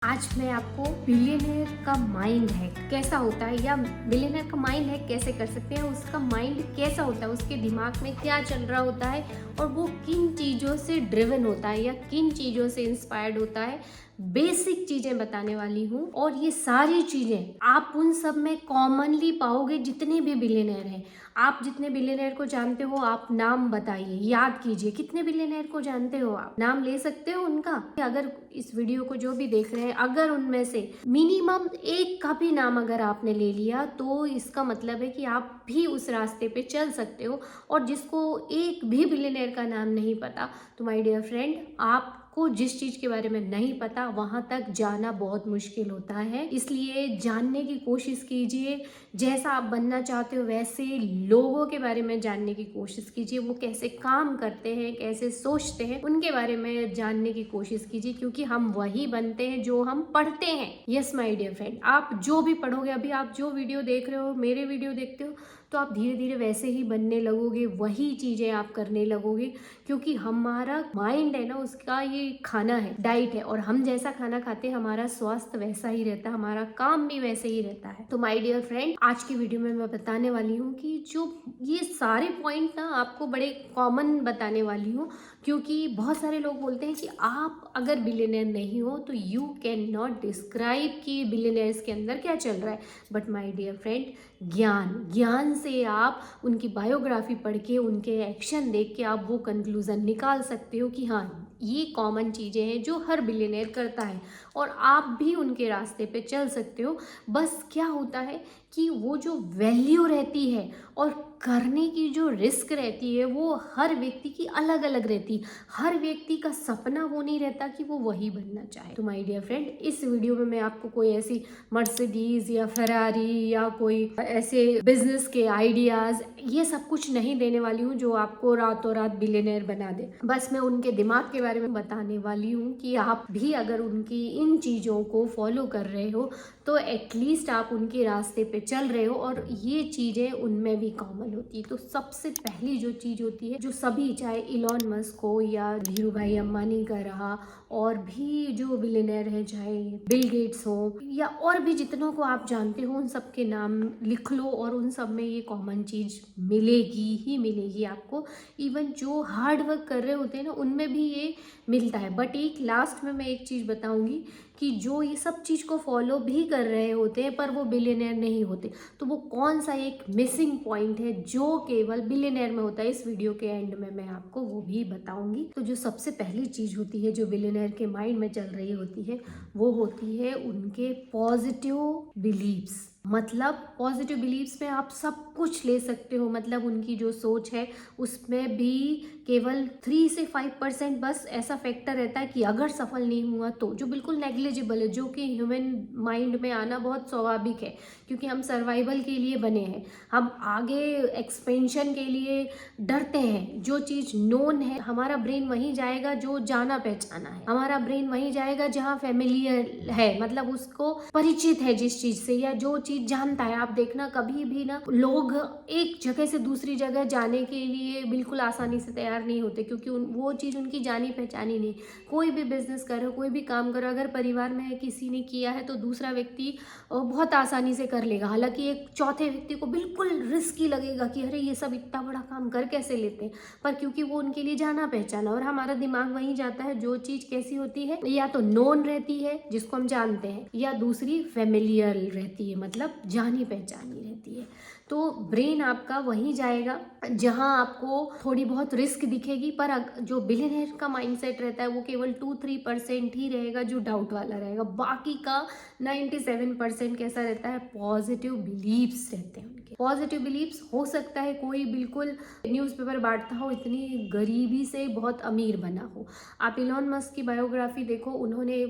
आज मैं आपको बिलियनर का माइंड हैक कैसा होता है या बिलियनर का माइंड हैक कैसे कर सकते हैं, उसका माइंड कैसा होता है, उसके दिमाग में क्या चल रहा होता है और वो किन चीज़ों से ड्रिवन होता है या किन चीज़ों से इंस्पायर्ड होता है। बेसिक चीज़ें बताने वाली हूँ और ये सारी चीज़ें आप उन सब में कॉमनली पाओगे। जितने भी बिलियनर हैं, आप जितने बिलियनर को जानते हो आप नाम बताइए, याद कीजिए। कितने बिलियनर को जानते हो, आप नाम ले सकते हो उनका। अगर इस वीडियो को जो भी देख रहे हैं, अगर उनमें से मिनिमम एक का भी नाम अगर आपने ले लिया तो इसका मतलब है कि आप भी उस रास्ते पे चल सकते हो। और जिसको एक भी बिलियनर का नाम नहीं पता, तो माय डियर फ्रेंड, आपको जिस चीज के बारे में नहीं पता वहां तक जाना बहुत मुश्किल होता है। इसलिए जानने की कोशिश कीजिए। जैसा आप बनना चाहते हो वैसे लोगों के बारे में जानने की कोशिश कीजिए। वो कैसे काम करते हैं, कैसे सोचते हैं, उनके बारे में जानने की कोशिश कीजिए, क्योंकि हम वही बनते हैं जो हम पढ़ते हैं। यस माय डियर फ्रेंड, आप जो भी पढ़ोगे, अभी आप जो वीडियो देख रहे हो, मेरे वीडियो देखते हो, तो आप धीरे धीरे वैसे ही बनने लगोगे, वही चीजें आप करने लगोगे। क्योंकि हमारा माइंड है ना, उसका ये खाना है, डाइट है, और हम जैसा खाना खाते हैं हमारा स्वास्थ्य वैसा ही रहता है, हमारा काम भी वैसे ही रहता है। तो माय डियर फ्रेंड, आज की वीडियो में मैं बताने वाली हूँ कि जो ये सारे पॉइंट ना आपको बड़े कॉमन बताने वाली हूँ। क्योंकि बहुत सारे लोग बोलते हैं कि आप अगर बिलियनर नहीं हो तो यू कैन नॉट डिस्क्राइब कि बिलियनर्स के अंदर क्या चल रहा है। बट माय डियर फ्रेंड, ज्ञान से आप उनकी बायोग्राफी पढ़ के, उनके एक्शन देख के आप वो कंक्लूजन निकाल सकते हो कि हाँ, ये कॉमन चीज़ें हैं जो हर बिलियनर करता है और आप भी उनके रास्ते पे चल सकते हो। बस क्या होता है कि वो जो वैल्यू रहती है और करने की जो रिस्क रहती है वो हर व्यक्ति की अलग अलग रहती है। हर व्यक्ति का सपना वो नहीं रहता कि वो वही बनना चाहे। तो माय डियर फ्रेंड, इस वीडियो में मैं आपको कोई ऐसी मर्सिडीज या फरारी या कोई ऐसे बिजनेस के आइडियाज, ये सब कुछ नहीं देने वाली हूँ जो आपको रातों रात बिलियनर बना दे। बस मैं उनके दिमाग के बारे में बताने वाली हूँ कि आप भी अगर उनकी इन चीज़ों को फॉलो कर रहे हो तो एटलीस्ट आप उनके रास्ते पे चल रहे हो और ये चीज़ें उनमें भी कॉमन होती है। तो सबसे पहली जो चीज़ होती है, जो सभी, चाहे इलॉन मस्क हो या धीरू भाई अंबानी का रहा, और भी जो बिलियनर हैं, चाहे बिल गेट्स हो या और भी जितनों को आप जानते हो, उन सब के नाम लिख लो और उन सब में ये कॉमन चीज़ मिलेगी ही मिलेगी आपको। इवन जो हार्ड वर्क कर रहे होते हैं ना, उनमें भी ये मिलता है। बट एक लास्ट में मैं एक चीज़ बताऊंगी कि जो ये सब चीज़ को फॉलो भी कर रहे होते हैं पर वो बिलियनर नहीं होते, तो वो कौन सा एक मिसिंग पॉइंट है जो केवल बिलियनर में होता है, इस वीडियो के एंड में मैं आपको वो भी बताऊंगी। तो जो सबसे पहली चीज़ होती है जो बिलियनर के माइंड में चल रही होती है, वो होती है उनके पॉजिटिव बिलीव्स। मतलब पॉजिटिव बिलीव्स में आप सब कुछ ले सकते हो। मतलब उनकी जो सोच है उसमें भी केवल 3 से 5% बस ऐसा फैक्टर रहता है कि अगर सफल नहीं हुआ तो, जो बिल्कुल नेग्लिजिबल है, जो कि ह्यूमन माइंड में आना बहुत स्वाभाविक है, क्योंकि हम सर्वाइवल के लिए बने हैं। हम आगे एक्सपेंशन के लिए डरते हैं। जो चीज़ नोन है, हमारा ब्रेन वहीं जाएगा जो जाना पहचाना है। हमारा ब्रेन वहीं जाएगा जहाँ फेमिलियर है, मतलब उसको परिचित है जिस चीज़ से, या जो चीज़ जानता है। आप देखना कभी भी ना, लोग एक जगह से दूसरी जगह जाने के लिए बिल्कुल आसानी से तैयार नहीं होते, क्योंकि वो चीज़ उनकी जानी पहचानी नहीं। कोई भी बिजनेस करो, कोई भी काम करो, अगर परिवार में किसी ने किया है तो दूसरा व्यक्ति बहुत आसानी से कर लेगा। हालांकि एक चौथे व्यक्ति को बिल्कुल रिस्की लगेगा कि अरे ये सब इतना बड़ा काम कर कैसे लेते हैं, पर क्योंकि वो उनके लिए जाना पहचाना, और हमारा दिमाग वहीं जाता है। जो चीज़ कैसी होती है, या तो नोन रहती है जिसको हम जानते हैं, या दूसरी फेमिलियर रहती है, मतलब जानी पहचानी रहती है। तो ब्रेन आपका वहीं जाएगा जहां आपको थोड़ी बहुत रिस्क दिखेगी। पर जो बिलियनर का माइंडसेट रहता है वो केवल 2-3% ही रहेगा जो डाउट वाला रहेगा। बाकी का 97% कैसा रहता है, पॉजिटिव बिलीव्स रहते हैं उनके। पॉजिटिव बिलीव्स, हो सकता है कोई बिल्कुल न्यूज़पेपर बांटता हो, इतनी गरीबी से बहुत अमीर बना हो। आप इलॉन मस्क की बायोग्राफी देखो, उन्होंने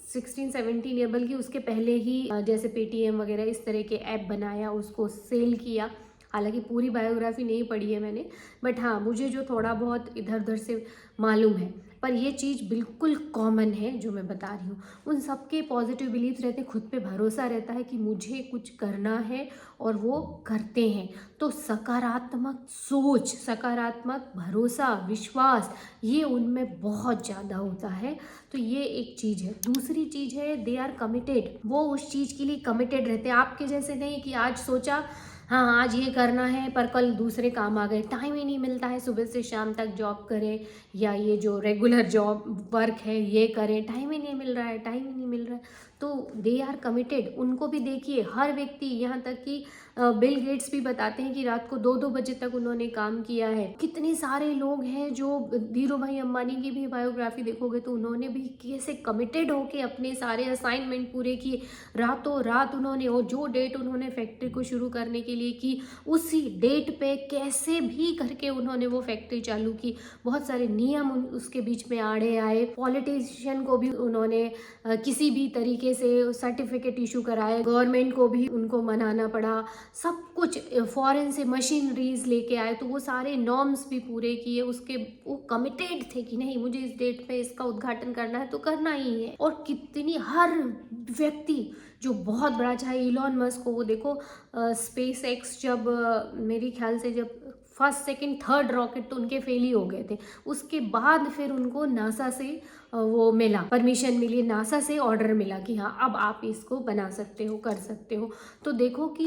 16-17 या बल्कि उसके पहले ही जैसे पेटीएम वगैरह इस तरह के ऐप बनाया, उसको सेल किया। हालांकि पूरी बायोग्राफी नहीं पढ़ी है मैंने, बट हाँ, मुझे जो थोड़ा बहुत इधर उधर से मालूम है। पर ये चीज़ बिल्कुल कॉमन है जो मैं बता रही हूँ। उन सबके पॉजिटिव बिलीफ रहते हैं, खुद पे भरोसा रहता है कि मुझे कुछ करना है और वो करते हैं। तो सकारात्मक सोच, सकारात्मक भरोसा, विश्वास ये उनमें बहुत ज़्यादा होता है। तो ये एक चीज़ है। दूसरी चीज़ है दे आर कमिटेड, वो उस चीज़ के लिए कमिटेड रहते हैं। आपके जैसे नहीं कि आज सोचा हाँ आज ये करना है पर कल दूसरे काम आ गए, टाइम ही नहीं मिलता है सुबह से शाम तक जॉब करें या ये जो रेगुलर जॉब वर्क है ये करें, टाइम ही नहीं मिल रहा है, टाइम ही नहीं मिल रहा है। तो दे आर कमिटेड। उनको भी देखिए हर व्यक्ति, यहाँ तक कि बिल गेट्स भी बताते हैं कि रात को 2-2 बजे तक उन्होंने काम किया है। कितने सारे लोग हैं जो धीरू भाई अंबानी की भी बायोग्राफी देखोगे तो उन्होंने भी कैसे कमिटेड होके अपने सारे असाइनमेंट पूरे किए, रातों रात उन्होंने, और जो डेट उन्होंने फैक्ट्री को शुरू करने के लिए की उसी डेट पे कैसे भी करके उन्होंने वो फैक्ट्री चालू की। बहुत सारे नियम उसके बीच में आड़े आए, पॉलिटिशियन को भी उन्होंने किसी भी तरीके से सर्टिफिकेट इशू कराए, गवर्नमेंट को भी उनको मनाना पड़ा, सब कुछ फॉरेन से मशीनरीज लेके आए, तो वो सारे नॉर्म्स भी पूरे किए। उसके वो कमिटेड थे कि नहीं मुझे इस डेट पे इसका उद्घाटन करना है तो करना ही है। और कितनी हर व्यक्ति जो बहुत बड़ा, चाहे इलॉन मस्क को, वो देखो स्पेस एक्स जब मेरे ख्याल से जब फर्स्ट सेकंड थर्ड रॉकेट तो उनके फेल ही हो गए थे, उसके बाद फिर उनको नासा से वो मिला, परमिशन मिली, नासा से ऑर्डर मिला कि हाँ अब आप इसको बना सकते हो, कर सकते हो। तो देखो कि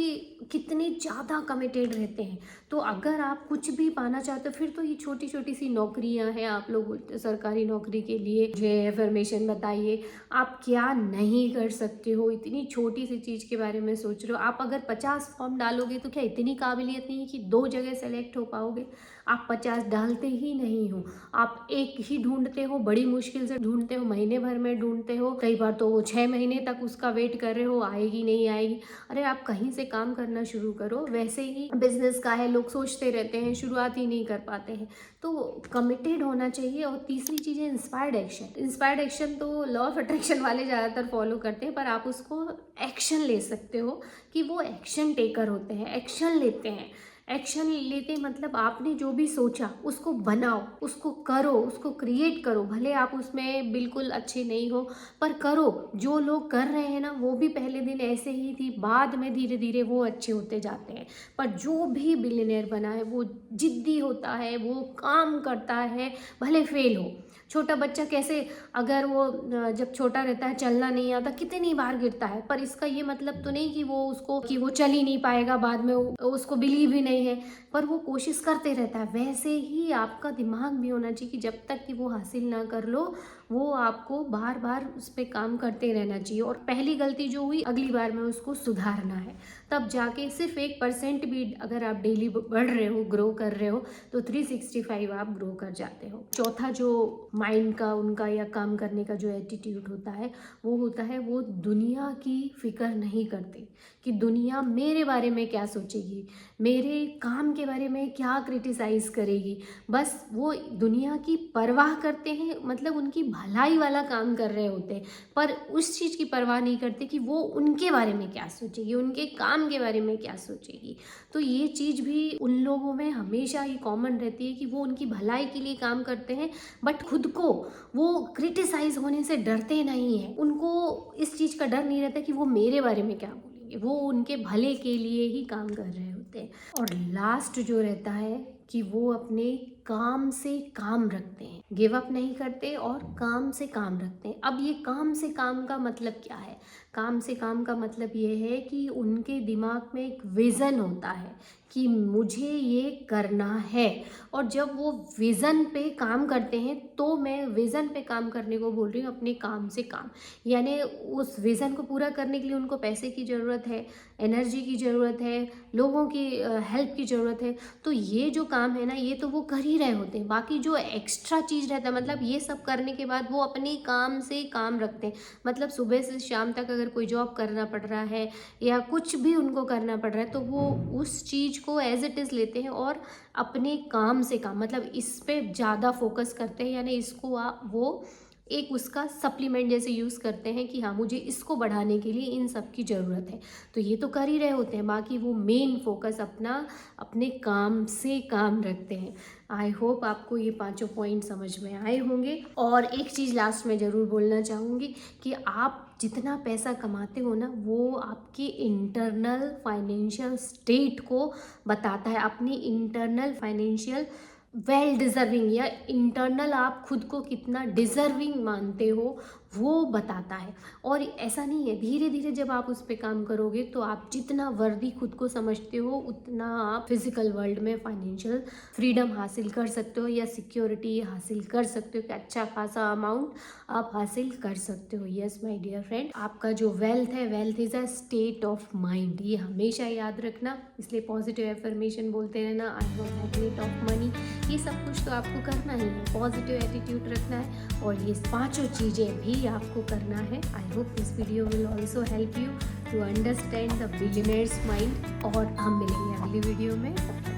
कितने ज़्यादा कमिटेड रहते हैं। तो अगर आप कुछ भी पाना चाहते हो फिर तो ये छोटी छोटी सी नौकरियां हैं, आप लोग बोलते हो सरकारी नौकरी के लिए जो इन्फॉर्मेशन बताइए, आप क्या नहीं कर सकते हो। इतनी छोटी सी चीज़ के बारे में सोच रहे हो, आप अगर 50 फॉर्म डालोगे तो क्या इतनी काबिलियत नहीं है कि 2 जगह सेलेक्ट हो पाओगे? आप 50 डालते ही नहीं हो, आप एक ही ढूंढते हो, बड़ी मुश्किल से ढूंढते हो, महीने भर में ढूंढते हो, कई बार तो वो 6 महीने तक उसका वेट कर रहे हो, आएगी नहीं आएगी। अरे आप कहीं से काम करना शुरू करो। वैसे ही बिजनेस का है, लोग सोचते रहते हैं, शुरुआत ही नहीं कर पाते हैं। तो कमिटेड होना चाहिए। और तीसरी चीज़ है इंस्पायर्ड एक्शन। इंस्पायर्ड एक्शन तो लॉ ऑफ अट्रैक्शन वाले ज़्यादातर फॉलो करते हैं, पर आप उसको एक्शन ले सकते हो कि वो एक्शन टेकर होते हैं, एक्शन लेते हैं। एक्शन लेते मतलब आपने जो भी सोचा उसको बनाओ, उसको करो, उसको क्रिएट करो। भले आप उसमें बिल्कुल अच्छे नहीं हो पर करो। जो लोग कर रहे हैं ना वो भी पहले दिन ऐसे ही थी, बाद में धीरे धीरे वो अच्छे होते जाते हैं। पर जो भी बिलियनियर बना है वो जिद्दी होता है, वो काम करता है, भले फेल हो। छोटा बच्चा कैसे, अगर वो जब छोटा रहता है चलना नहीं आता कितनी बार गिरता है, पर इसका ये मतलब तो नहीं कि वो चल ही नहीं पाएगा, बाद में उसको बिलीव ही नहीं है, पर वो कोशिश करते रहता है। वैसे ही आपका दिमाग भी होना चाहिए कि जब तक कि वो हासिल ना कर लो वो आपको बार बार उस पर काम करते रहना चाहिए। और पहली गलती जो हुई अगली बार में उसको सुधारना है, तब जाके सिर्फ 1% भी अगर आप डेली बढ़ रहे हो, ग्रो कर रहे हो, तो 365 आप ग्रो कर जाते हो। चौथा जो माइंड का उनका या काम करने का जो एटीट्यूड होता है वो दुनिया की फिक्र नहीं करते कि दुनिया मेरे बारे में क्या सोचेगी, मेरे काम के बारे में क्या क्रिटिसाइज करेगी। बस वो दुनिया की परवाह करते हैं, मतलब उनकी भलाई वाला काम कर रहे होते हैं, पर उस चीज़ की परवाह नहीं करते कि वो उनके बारे में क्या सोचेगी, उनके काम के बारे में क्या सोचेगी। तो ये चीज़ भी उन लोगों में हमेशा ही कॉमन रहती है कि वो उनकी भलाई के लिए काम करते हैं, बट खुद को वो क्रिटिसाइज होने से डरते नहीं हैं। उनको इस चीज़ का डर नहीं रहता कि वो मेरे बारे में क्या बोलेंगे, वो उनके भले के लिए ही काम कर रहे होते हैं। और लास्ट जो रहता है कि वो अपने काम से काम रखते हैं, गिव अप नहीं करते और काम से काम रखते हैं। अब ये काम से काम का मतलब क्या है? काम से काम का मतलब ये है कि उनके दिमाग में एक विज़न होता है कि मुझे ये करना है, और जब वो विज़न पे काम करते हैं, तो मैं विज़न पे काम करने को बोल रही हूँ, अपने काम से काम। यानी उस विज़न को पूरा करने के लिए उनको पैसे की ज़रूरत है, एनर्जी की ज़रूरत है, लोगों की हेल्प की ज़रूरत है। तो ये जो काम है ना, ये तो वो कर ही रहे होते हैं। बाकी जो एक्स्ट्रा चीज़ रहता है, मतलब ये सब करने के बाद वो अपने काम से काम रखते हैं। मतलब सुबह से शाम तक अगर कोई जॉब करना पड़ रहा है या कुछ भी उनको करना पड़ रहा है, तो वो उस चीज़ को एज इट इज़ लेते हैं और अपने काम से काम, मतलब इस पे ज़्यादा फोकस करते हैं। यानी इसको वो एक उसका सप्लीमेंट जैसे यूज़ करते हैं कि हाँ मुझे इसको बढ़ाने के लिए इन सब की ज़रूरत है, तो ये तो कर ही रहे होते हैं, बाकी वो मेन फोकस अपने काम से काम रखते हैं। आई होप आपको ये पांचों पॉइंट समझ में आए होंगे। और एक चीज़ लास्ट में ज़रूर बोलना चाहूँगी कि आप जितना पैसा कमाते हो ना, वो आपकी इंटरनल फाइनेंशियल स्टेट को बताता है, अपनी इंटरनल फाइनेंशियल वेल डिज़र्विंग या इंटरनल आप खुद को कितना डिज़र्विंग मानते हो वो बताता है। और ऐसा नहीं है, धीरे धीरे जब आप उस पर काम करोगे तो आप जितना वर्दी खुद को समझते हो उतना आप फिजिकल वर्ल्ड में फाइनेंशियल फ्रीडम हासिल कर सकते हो या सिक्योरिटी हासिल कर सकते हो कि अच्छा खासा अमाउंट आप हासिल कर सकते हो। यस माय डियर फ्रेंड, आपका जो वेल्थ है, wealth is a state of mind, ये हमेशा याद रखना। इसलिए पॉजिटिव एफर्मेशन बोलते रहना, I am magnet of money, ये सब कुछ तो आपको करना ही है, पॉजिटिव एटीट्यूड रखना है और ये पांचों चीज़ें भी आपको करना है। I hope this video will also help you to understand the billionaires mind. और हम मिलेंगे अगली वीडियो में।